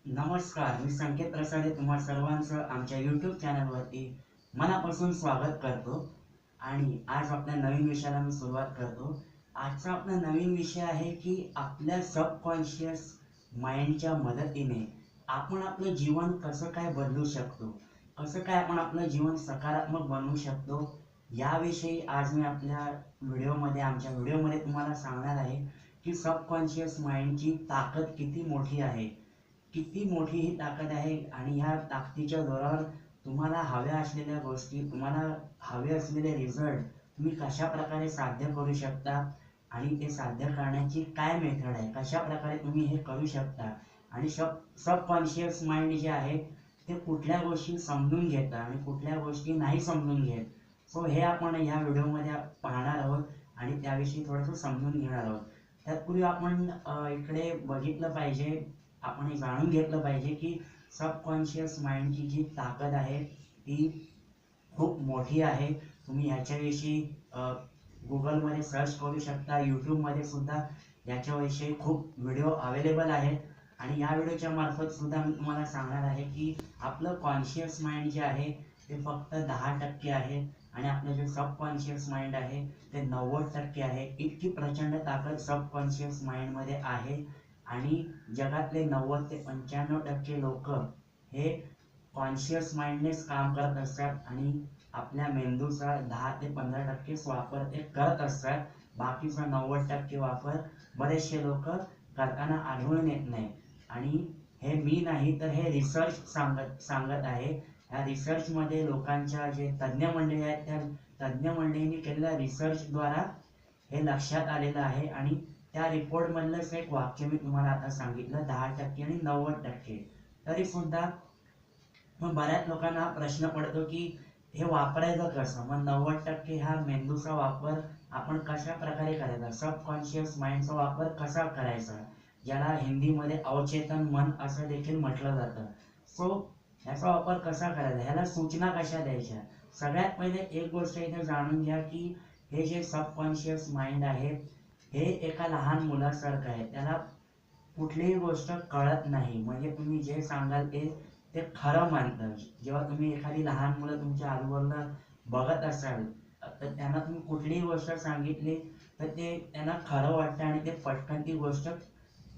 नमस्कार, मी संकेत प्रसादे तुम्हा सर्वांचं आमच्या यूट्यूब चॅनलवरती मनापासून स्वागत करतो. आणि आज आपल्या नवीन विषयाला मी सुरुवात करतो. आजचा आपला नवीन विषय आहे की आपल्या सबकॉन्शियस माइंडच्या मदतीने आपण आपलं जीवन कसं काय बदलू शकतो, कसं काय आपण आपलं जीवन सकारात्मक बनवू शकतो, याविषयी आज मी आपल्या आमच्या व्हिडिओमध्ये तुम्हाला सांगणार आहे की सबकॉन्शियस माइंडची ताकद किती मोठी आहे, किती मोठी ही ताकद आहे. आणि ह्या ताकदीच्या जोरावर तुम्हाला हव्या असलेल्या गोष्टी, तुम्हाला हवे असलेले रिझल्ट तुम्ही कशा प्रकारे साध्य करू शकता आणि ते साध्य करण्याची काय मेथड आहे, कशा प्रकारे तुम्ही हे करू शकता. आणि सबकॉन्शियस माइंड जे आहे ते कुठल्या गोष्टी समजून घेतं आणि कुठल्या गोष्टी नाही समजून घेत. सो हे आपण ह्या व्हिडिओमध्ये पाहणार आहोत आणि त्याविषयी थोडंसं समजून घेणार आहोत. तत्पूर्वी आपण इकडे बघितलं पाहिजे, आपण हे जाणून घेतलं पाहिजे की सबकॉन्शियस माइंडची जी ताकद आहे ती खूप मोठी आहे. तुम्ही ह्याच्याविषयी गुगलमध्ये सर्च करू शकता, यूट्यूबमध्ये सुद्धा याच्याविषयी खूप व्हिडिओ अवेलेबल आहेत. आणि या व्हिडिओच्या मार्फत सुद्धा मी तुम्हाला सांगणार आहे की आपलं कॉन्शियस माइंड जे आहे ते फक्त 10% आहे आणि आपलं जे सबकॉन्शियस माइंड आहे ते 90% आहे. इतकी प्रचंड ताकद सबकॉन्शियस माइंडमध्ये आहे. आणि जगातले 90 ते 95% लोक हे कॉन्शियस माइंडनेच काम करत असतात आणि आपल्या मेंदूचा 10 ते 15% वापर ते करत असतात. बाकीचा 90% वापर बरेचसे लोक करताना आढळून येत नाही. आणि हे मी नाही तर हे रिसर्च सांगत आहे. या रिसर्चमध्ये लोकांच्या जे तज्ज्ञ मंडळी आहेत त्या तज्ज्ञ मंडळींनी केलेल्या रिसर्चद्वारा हे लक्षात आलेलं आहे. आणि त्या रिपोर्टमधलंच एक वाक्य मी तुम्हाला आता सांगितलं, 10% आणि 90%. तरी सुद्धा मग बऱ्याच लोकांना हा प्रश्न पडतो की हे वापरायचं कसं. मग 90% हा मेंदूचा वापर आपण कशा प्रकारे करायचा, सबकॉन्शियस माइंडचा वापर कसा करायचा, ज्याला हिंदीमध्ये अवचेतन मन असं देखील म्हटलं जातं. सो ह्याचा वापर कसा करायचा, ह्याला सूचना कशा द्यायच्या. सगळ्यात पहिले एक गोष्ट इथे जाणून घ्या की हे जे सबकॉन्शियस माइंड आहे हे एका लहान मुलासारखं आहे. त्याला कुठलीही गोष्ट कळत नाही, म्हणजे तुम्ही जे सांगाल ते ते खरं मानतं. जेव्हा तुम्ही एखादी लहान मुलं तुमच्या आजूबाजूला बघत असाल तर त्यांना तुम्ही कुठलीही गोष्ट सांगितली तर ते त्यांना खरं वाटतं आणि ते पटकन ती गोष्ट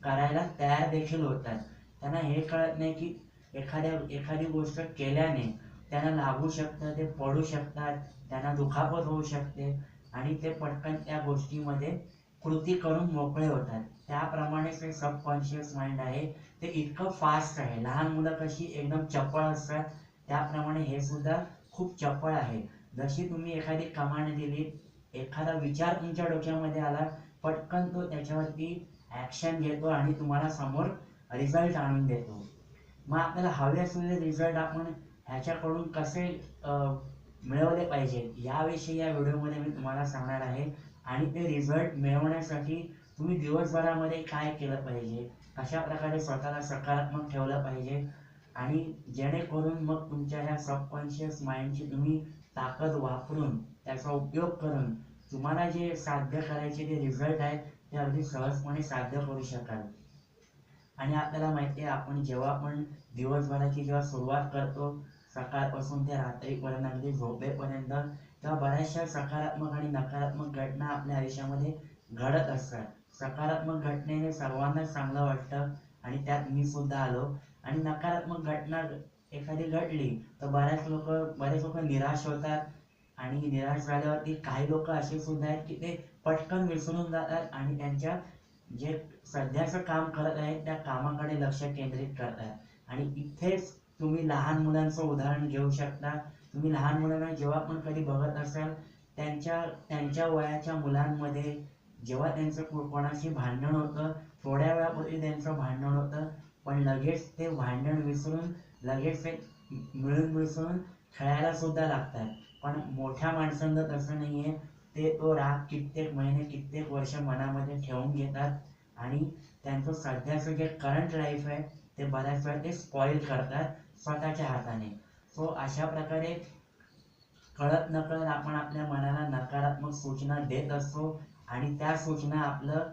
करायला तयार देखील होतात. त्यांना हे कळत नाही की एखादी गोष्ट केल्याने त्यांना लागू शकतं, ते पडू शकतात, त्यांना दुखापत होऊ शकते आणि ते पटकन त्या गोष्टीमध्ये कृती करून मोकळे होतात. त्याप्रमाणे ते सबकॉन्शियस माइंड आहे ते इतकं फास्ट आहे. लहान मुलं कशी एकदम चपळ असतात त्याप्रमाणे हे सुद्धा खूप चपळ आहे. जशी तुम्ही एखादी कमांड दिली, एखादा विचार तुमच्या डोक्यामध्ये आला, पटकन तो त्याच्यावरती ॲक्शन घेतो आणि तुम्हाला समोर रिझल्ट आणून देतो. मग आपल्याला हवे असलेले रिझल्ट आपण ह्याच्याकडून कसे मिळवले पाहिजेत याविषयी या व्हिडिओमध्ये मी तुम्हाला सांगणार आहे. आणि ते रिझल्ट मिळवण्यासाठी तुम्ही दिवसभरामध्ये काय केलं पाहिजे, कशा प्रकारे स्वतःला सकारात्मक ठेवलं पाहिजे आणि जेणेकरून मग तुमच्या ह्या सबकॉन्शियस माइंडची तुम्ही ताकद वापरून त्याचा उपयोग करून तुम्हाला जे साध्य करायचे जे रिझल्ट आहेत ते अगदी सहजपणे साध्य करू शकाल. आणि आपल्याला माहिती आहे आपण दिवसभराची जेव्हा सुरुवात करतो सकाळपासून ते रात्रीपर्यंत अगदी झोपेपर्यंत, तेव्हा बऱ्याचशा सकारात्मक आणि नकारात्मक घटना आपल्या आयुष्यामध्ये घडत असतात. सकारात्मक घटनेने सर्वांनाच चांगलं वाटतं आणि त्यात मी सुद्धा आलो. आणि नकारात्मक घटना एखादी घडली तर बरेच लोक निराश होतात. आणि निराश झाल्यावरती काही लोक असे सुद्धा आहेत की ते पटकन विसरून जातात आणि त्यांच्या जे सध्याचं काम करत आहेत त्या कामाकडे लक्ष केंद्रित करतात. आणि इथेच तुम्ही लहान मुलांचं उदाहरण घेऊ शकता. तुम्ही लहान मुलांना जेव्हा पण कधी बघत असाल त्यांच्या वयाच्या मुलांमध्ये जेव्हा त्यांचं कोणाशी भांडण होतं, थोड्या वेळापूर्वी त्यांचं भांडण होतं पण लगेच ते भांडण विसरून लगेच ते मिळून मिसळून खेळायला सुद्धा लागतात. पण मोठ्या माणसांचं तसं नाहीये. ते तो राग कित्येक महिने कित्येक वर्ष मनामध्ये ठेवून घेतात आणि त्यांचं सध्याचं जे करंट लाईफ आहे ते बऱ्याच वेळा ते स्पॉइल करतात स्वतःच्या हाताने. सो अशा प्रकारे कळत नकळत आपण आपल्या मनाला नकारात्मक सूचना देत असतो आणि त्या सूचना आपलं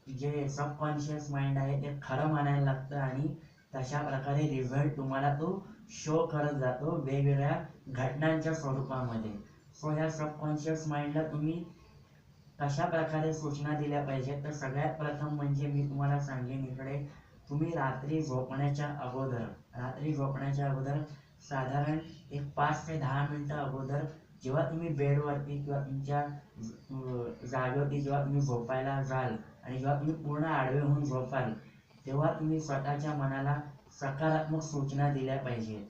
जे सबकॉन्शियस माइंड आहे ते खरं मानायला लागतं आणि तशा प्रकारे रिझल्ट तुम्हाला तो शो करत जातो वेगवेगळ्या घटनांच्या स्वरूपामध्ये. सो ह्या सबकॉन्शियस माइंडला तुम्ही कशा प्रकारे सूचना दिल्या पाहिजेत, तर सगळ्यात प्रथम म्हणजे मी तुम्हाला सांगेन इकडे, तुम्ही रात्री झोपण्याच्या अगोदर साधारण एक 5 ते 10 मिनिटं अगोदर जेव्हा तुम्ही बेडवरती किंवा तुमच्या जागेवरती जेव्हा तुम्ही झोपायला जाल आणि जेव्हा तुम्ही पूर्ण आडवे होऊन झोपाल, तेव्हा तुम्ही स्वतःच्या मनाला सकारात्मक सूचना दिल्या पाहिजेत.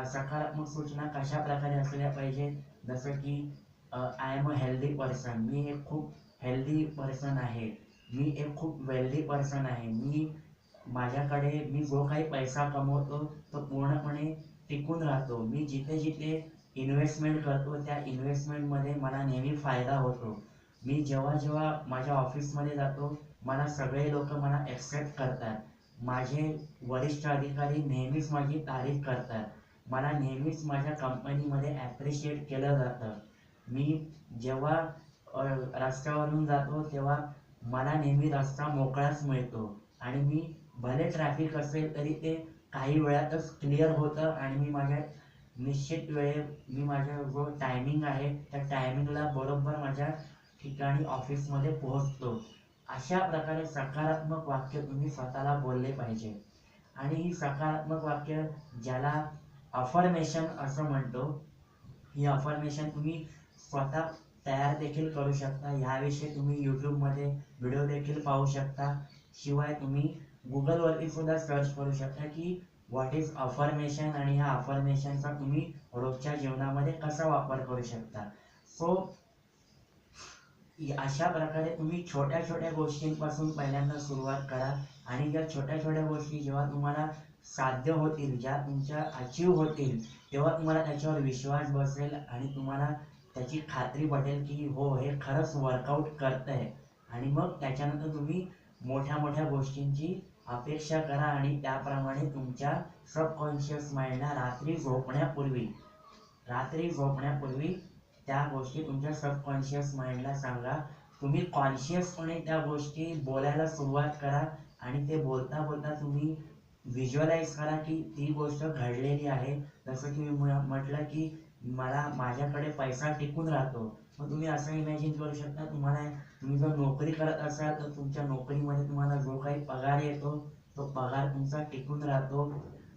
सकारात्मक सूचना कशा प्रकारे असल्या पाहिजेत, जसं की I am a healthy person, मी एक खूप हेल्दी पर्सन आहे, मी एक खूप वेल्दी पर्सन आहे, मी जो काही पैसा कमवतो तो पूर्णपणे टिकून राहतो, मी जिथे जिथे इन्व्हेस्टमेंट करतो त्या इन्व्हेस्टमेंटमध्ये मला नेहमी फायदा होतो, मी जेव्हा जेव्हा माझ्या ऑफिसमध्ये जातो मला सगळे लोक मला एक्सेप्ट करतात, माझे वरिष्ठ अधिकारी नेहमीच माझी तारीफ करतात, मला नेहमीच माझ्या कंपनीमध्ये ॲप्रिशिएट केलं जातं, मी जेव्हा रस्त्यावरून जातो तेव्हा मला नेहमी रस्ता मोकळाच मिळतो आणि मी भले ट्रॅफिक असेल तरी ते काही वेळातच क्लिअर होतं आणि मी माझ्या निश्चित मी माझ्या जो टायमिंग आहे त्या टायमिंगला बरोबर माझ्या ठिकाणी ऑफिसमध्ये पोहोचतो. अशा प्रकारे सकारात्मक वाक्य तुम्ही स्वतःला बोलले पाहिजे. आणि ही सकारात्मक वाक्य ज्याला अफर्मेशन असं म्हणतो, ही अफर्मेशन तुम्ही स्वतः तयार देखील करू शकता. ह्याविषयी तुम्ही यूट्यूबमध्ये व्हिडिओ देखील पाहू शकता. शिवाय तुम्ही गुगलवरती सुद्धा सर्च करू शकता की व्हॉट इज अफर्मेशन आणि ह्या अफर्मेशनचा तुम्ही रोजच्या जीवनामध्ये कसा वापर करू शकता. सो अशा प्रकारे तुम्ही छोट्या छोट्या गोष्टींपासून पहिल्यांदा सुरुवात करा आणि या छोट्या छोट्या गोष्टी जेव्हा तुम्हाला साध्य होतील, ज्या तुमच्या अचीव होतील, तेव्हा तुम्हाला त्याच्यावर विश्वास बसेल आणि तुम्हाला त्याची खात्री पटेल की हो, हे खरंच वर्कआउट करतंय. आणि मग त्याच्यानंतर तुम्ही मोठ्या मोठ्या गोष्टींची अपेक्षा करा आणि त्याप्रमाणे तुमच्या सबकॉन्शियस माइंडला रात्री झोपण्यापूर्वी त्या गोष्टी तुमच्या सबकॉन्शियस माइंडला सांगा. तुम्ही कॉन्शियसपणे त्या गोष्टी बोलायला सुरुवात करा आणि ते बोलता बोलता तुम्ही व्हिज्युअलाइज करा की ती गोष्ट घडलेली आहे. जसं की मी म्हटलं की माझ्याकडे पैसा टिकून राहतो, मग तुम्ही असं इमॅजिन करू शकता, तुम्ही जर नोकरी करत असाल तर तुमच्या नोकरीमध्ये तुम्हाला जो काही पगार येतो तो पगार तुमचा टिकून राहतो,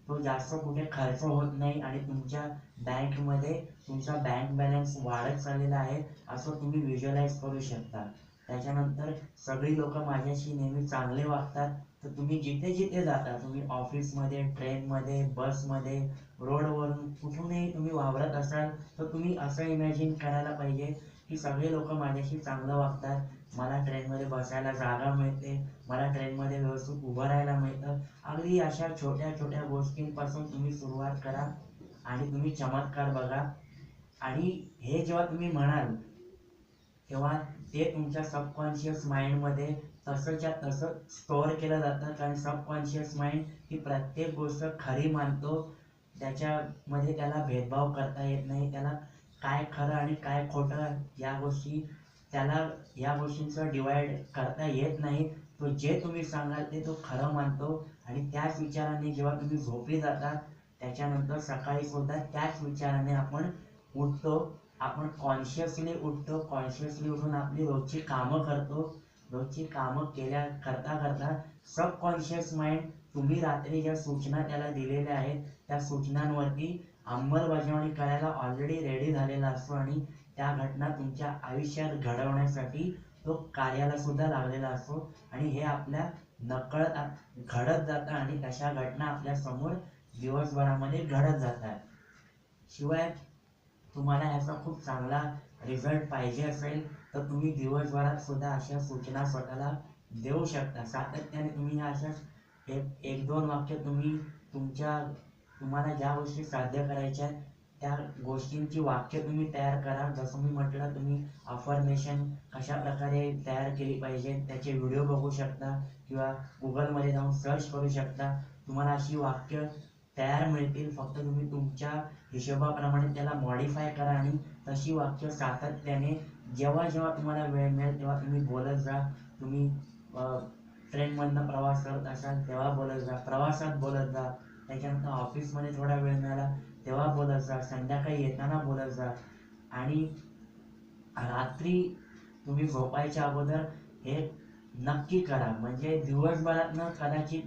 तो जास्त कुठे खर्च होत नाही आणि तुमच्या बँकमध्ये तुमचा बँक बॅलन्स वाढत चाललेला आहे असं तुम्ही व्हिज्युअलाइज करू शकता. त्याच्यानंतर सगळी लोक माझ्याशी नेहमी चांगले वागतात, तर तुम्ही जिथे जिथे जाता, तुम्ही ऑफिसमध्ये, ट्रेनमध्ये, बसमध्ये, रोडवरून कुठूनही तुम्ही वावरत असाल तर तुम्ही असं इमॅजिन करायला पाहिजे की सगळे लोक माझ्याशी चांगलं वागतात, मला ट्रेनमध्ये बसायला जागा मिळते, मला ट्रेनमध्ये व्यवस्थित उभं राहायला मिळतं. अगदी अशा छोट्या छोट्या गोष्टींपासून तुम्ही सुरुवात करा आणि तुम्ही चमत्कार बघा. आणि हे जेव्हा तुम्ही म्हणाल तेव्हा ते तुमच्या सबकॉन्शियस माइंडमध्ये तसंच्या तसं स्टोअर केलं जातं, कारण सबकॉन्शियस माइंड ही प्रत्येक गोष्ट खरी मानतो, त्याच्यामध्ये त्याला भेदभाव करता येत नाही, त्याला काय खरं आणि काय खोटं त्याला या गोष्टींचं डिवाइड करता येत नाही. तो जे तुम्ही सांगाल ते तो खरं मानतो आणि त्याच विचाराने जेव्हा तुम्ही झोपी जाता त्याच्यानंतर सकाळी सुद्धा त्याच विचाराने आपण उठतो, आपण कॉन्शियसली उठतो, कॉन्शियसली उठून आपली रोजची कामं करतो. रोजची कामं करता करता सबकॉन्शियस माइंड तुम्ही रात्री ज्या सूचना त्याला दिलेल्या आहेत त्या सूचनांवरती अंमलबजावणी करायला ऑलरेडी रेडी झालेला असतो आणि त्या घटना तुमच्या आयुष्यात घडवण्यासाठी तो कार्याला सुद्धा लागलेला असतो आणि हे आपल्या नकळत घडत जातं आणि तशा घटना आपल्या समोर दिवसभरामध्ये घडत जातात. शिवाय तुम्हाला याचा खूप चांगला रिझल्ट पाहिजे असेल तर तुम्ही दिवसभरात सुद्धा अशा सूचना स्वतःला देऊ शकता. सातत्याने तुम्ही अशाच एक दोन वाक्य तुम्ही तुम्हाला ज्या गोष्टी साध्य करायच्या त्या गोष्टींची वाक्य तुम्ही तयार करा. जसं मी म्हटलं, तुम्ही अफर्मेशन कशा प्रकारे तयार केली पाहिजे त्याचे व्हिडिओ बघू शकता किंवा गुगलमध्ये जाऊन सर्च करू शकता. तुम्हाला अशी वाक्य तयार मिळतील, फक्त तुम्ही तुमच्या हिशोबाप्रमाणे त्याला मॉडिफाय करा आणि तशी वाक्य सातत्याने जेव्हा जेव्हा तुम्हाला वेळ मिळेल तेव्हा तुम्ही बोलत जा. तुम्ही ट्रेनमधनं प्रवास करत असाल तेव्हा बोलत जा, प्रवासात बोलत जा, त्याच्यानंतर ऑफिसमध्ये थोडा वेळ मिळाला तेव्हा बोलत जा, संध्याकाळी येताना बोलत जा. आणि रात्री तुम्ही झोपायच्या अगोदर हे नक्की करा. म्हणजे दिवसभरातनं कदाचित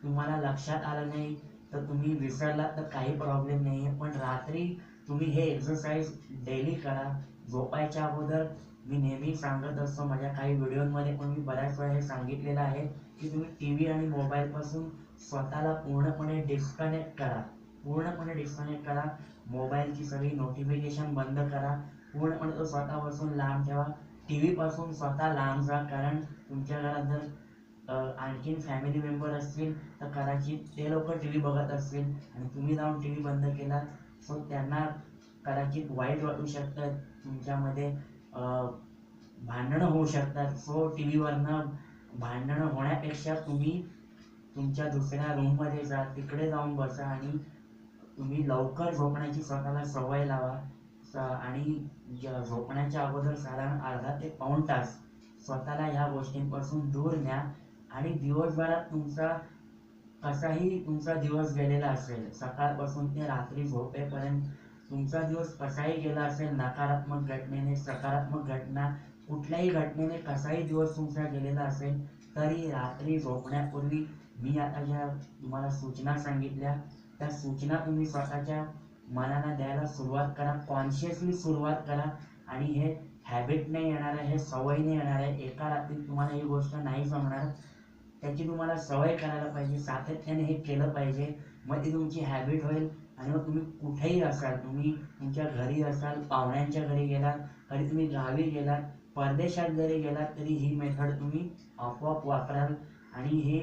तुम्हाला लक्षात आलं नाही तर तुम्ही विसरलात तर काही प्रॉब्लेम नाही आहे, पण रात्री तुम्ही हे एक्सरसाइज डेली करा झोपायच्या अगोदर. मी नेहमी सांगत असतो, माझ्या काही व्हिडिओमध्ये पण मी बऱ्याच वेळा हे सांगितलेलं आहे की तुम्ही टी व्ही आणि मोबाईलपासून स्वतःला पूर्णपणे डिस्कनेक्ट करा. पूर्णपणे डिस्कनेक्ट करा. मोबाईलची सगळी नोटिफिकेशन बंद करा. पूर्णपणे तो स्वतःपासून लांब ठेवा. टी व्हीपासून स्वतः लांब जा, कारण तुमच्या घरात जर आणखीन फॅमिली मेंबर असतील तर कदाचित ते लोक टी व्ही बघत असतील आणि तुम्ही जाऊन टी व्ही बंद केला सो त्यांना कदाचित वाईट वाटू शकतं, तुमच्यामध्ये भांडणं होऊ शकतात. सो टी व्हीवरनं भांडणं होण्यापेक्षा तुम्ही तुमच्या दुसऱ्या रूममध्ये जा, तिकडे जाऊन बसा आणि तुम्ही लवकर झोपण्याची स्वतःला सवय लावा. आणि झोपण्याच्या अगोदर साधारण अर्धा ते पाऊण तास स्वतःला ह्या गोष्टींपासून दूर न्या. आणि दिवसभरात कसाही तुमचा दिवस गेलेला असेल, सकाळपासून ते रात्री झोपेपर्यंत तुमचा दिवस कसाही गेला असेल, नकारात्मक घटनेने, सकारात्मक घटना, कुठल्याही घटनेने कसाही दिवस तुमचा गेलेला असेल, तरी रात्री झोपण्यापूर्वी मी आता ज्या तुम्हाला सूचना सांगितल्या त्या सूचना तुम्ही स्वतःच्या मनाला द्यायला सुरुवात करा. कॉन्शियसली सुरुवात करा. आणि हे हॅबिटने येणार आहे, हे सवयीने येणार आहे. एका रात्रीत तुम्हाला ही गोष्ट नाही जमणार, त्याची तुम्हाला सवय करायला पाहिजे, सातत्याने हे केलं पाहिजे. मग ती तुमची हॅबिट होईल. आणि मग तुम्ही कुठेही असाल, तुम्ही तुमच्या घरी असाल, पाहुण्यांच्या घरी गेलात, कधी तुम्ही गावी गेलात, परदेशात जरी गेलात, तरी ही मेथड तुम्ही आपोआप वापराल. आणि हे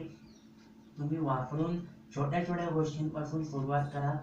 तुम्ही वापरून छोट्या छोट्या गोष्टींपासून सुरुवात करा.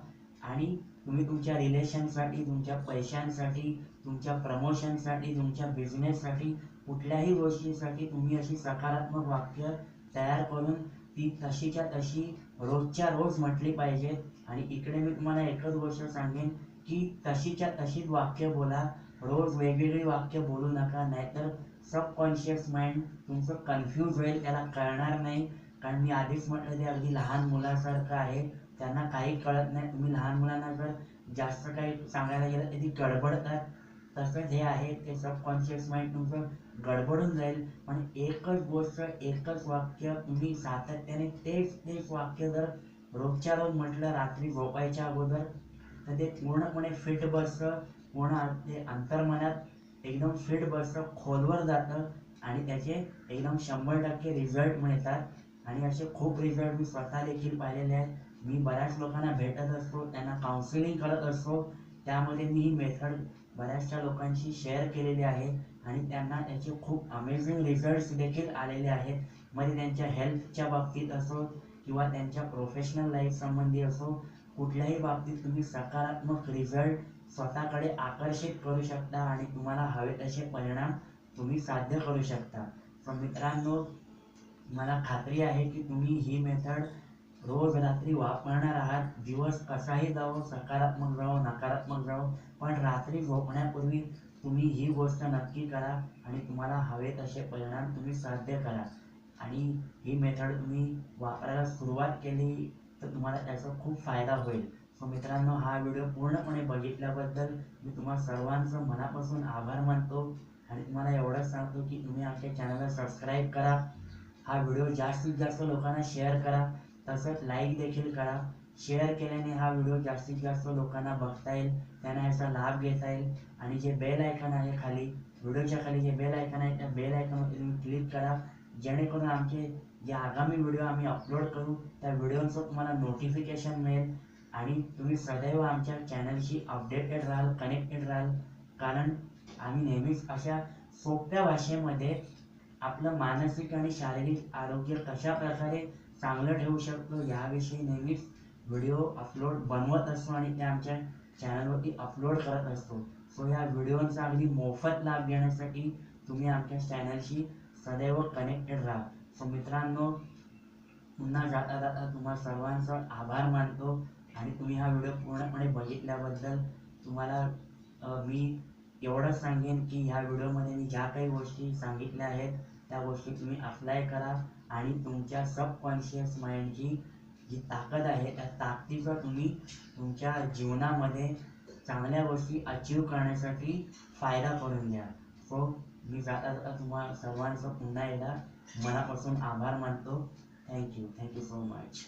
आणि तुम्ही तुमच्या रिलेशनसाठी, तुमच्या पैशांसाठी, तुमच्या प्रमोशनसाठी, तुमच्या बिझनेससाठी, कुठल्याही गोष्टीसाठी तुम्ही अशी सकारात्मक वाक्य तयार करून ती तशीच्या तशी रोजच्या रोज म्हटली पाहिजेत. आणि इकडे मी तुम्हाला एकच गोष्ट सांगेन की तशीच्या तशीच वाक्य बोला, रोज वेगवेगळी वाक्य बोलू नका, नाहीतर सबकॉन्शियस माइंड तुमचं कन्फ्यूज होईल, त्याला कळणार नाही. कारण मी आधीच म्हटलं ते अगदी लहान मुलासारखं आहे, त्यांना काही कळत नाही. तुम्ही लहान मुलांना जर जास्त काही सांगायला गेलं तर ती गडबडतात, तसंच हे आहे, ते सबकॉन्शियस माइंड तुमचं गडबडून जाईल. पण एकच गोष्ट, एकच वाक्य तुम्ही सातत्याने तेच वाक्य जर रोजच्या रोज म्हटलं रात्री झोपायच्या अगोदर, तर ते पूर्णपणे फिट बसतं, पूर्ण ते अंतर्मनात एकदम फिट बसतं, खोलवर जातं आणि त्याचे एकदम 100% रिझल्ट मिळतात. आणि असे खूप रिझल्ट मी स्वतः देखील पाहिलेले आहेत. मी बऱ्याच लोकांना भेटत असतो, त्यांना काउन्सिलिंग करत असतो, त्यामध्ये मी ही मेथड बऱ्याचशा लोकांशी शेअर केलेली आहे आणि त्यांना त्याचे खूप अमेझिंग रिझल्ट्स देखील आलेले आहेत. म्हणजे त्यांच्या हेल्थच्या बाबतीत असो किंवा त्यांच्या प्रोफेशनल लाईफ संबंधी असो, कुठल्याही बाबतीत तुम्ही सकारात्मक रिझल्ट स्वतःकडे आकर्षित करू शकता आणि तुम्हाला हवे तसे परिणाम तुम्ही साध्य करू शकता. तर मित्रांनो, मला खात्री आहे की तुम्ही ही मेथड रोज रात्री वापरणार आहात. दिवस कसाही जावो, सकारात्मक जावो, नकारात्मक जावो, पण रात्री झोपण्यापूर्वी तुम्ही ही गोष्ट नक्की करा आणि तुम्हाला हवे तसे परिणाम तुम्ही साध्य करा. आणि ही मेथड तुम्ही वापरायला सुरुवात केली तर तुम्हाला त्याचा खूप फायदा होईल. सो मित्रांनो, हा व्हिडिओ पूर्णपणे बघितल्याबद्दल मी तुम्हा सर्वांचं मनापासून आभार मानतो आणि तुम्हाला एवढंच सांगतो की तुम्ही आमच्या चॅनलला सबस्क्राईब करा, हा व्हिडिओ जास्तीत जास्त लोकांना शेअर करा, तसंच लाईक देखील करा. शेअर केल्याने हा व्हिडिओ जास्तीत जास्त लोकांना बघता येईल, त्यांना याचा लाभ घेता येईल. आणि जे बेल आयकॉन आहे खाली, व्हिडिओच्या खाली जे बेल आयकॉन आहे त्या बेल आयकॉनवर तुम्ही क्लिक करा, जेणेकरून आमचे जे आगामी व्हिडिओ आम्ही अपलोड करू त्या व्हिडिओचं तुम्हाला नोटिफिकेशन मिळेल आणि तुम्ही सदैव आमच्या चॅनलशी अपडेटेड राहाल, कनेक्टेड राहाल. कारण आम्ही नेहमीच अशा सोप्या भाषेमध्ये आपलं मानसिक आणि शारीरिक आरोग्य कशा प्रकारे चांगलं ठेवू शकतो याविषयी नेहमीच व्हिडिओ बनवत असतो आणि ते आमच्या चॅनलवरती अपलोड करत असतो. सो या व्हिडिओचा अगदी मोफत लाभ घेण्यासाठी तुम्ही आमच्या चॅनलशी सदैव कनेक्टेड राहा. सो मित्रांनो, पुन्हा जाता जाता तुम्हा सर्वांचा आभार मानतो आणि तुम्ही हा व्हिडिओ पूर्णपणे बघितल्याबद्दल तुम्हाला मी एवढंच सांगेन की ह्या व्हिडिओमध्ये मी ज्या काही गोष्टी सांगितल्या आहेत त्या गोष्टी तुम्ही अप्लाय करा आणि तुमच्या सबकॉन्शियस माइंडची जी ताकद आहे त्या ताकदीचा तुम्ही तुमच्या जीवनामध्ये चांगल्या गोष्टी अचीव करण्यासाठी फायदा करून घ्या. सो मी जाता जाता तुम्हाला सर्वांचं पुन्हा एकदा मनापासून आभार मानतो. Thank you so much.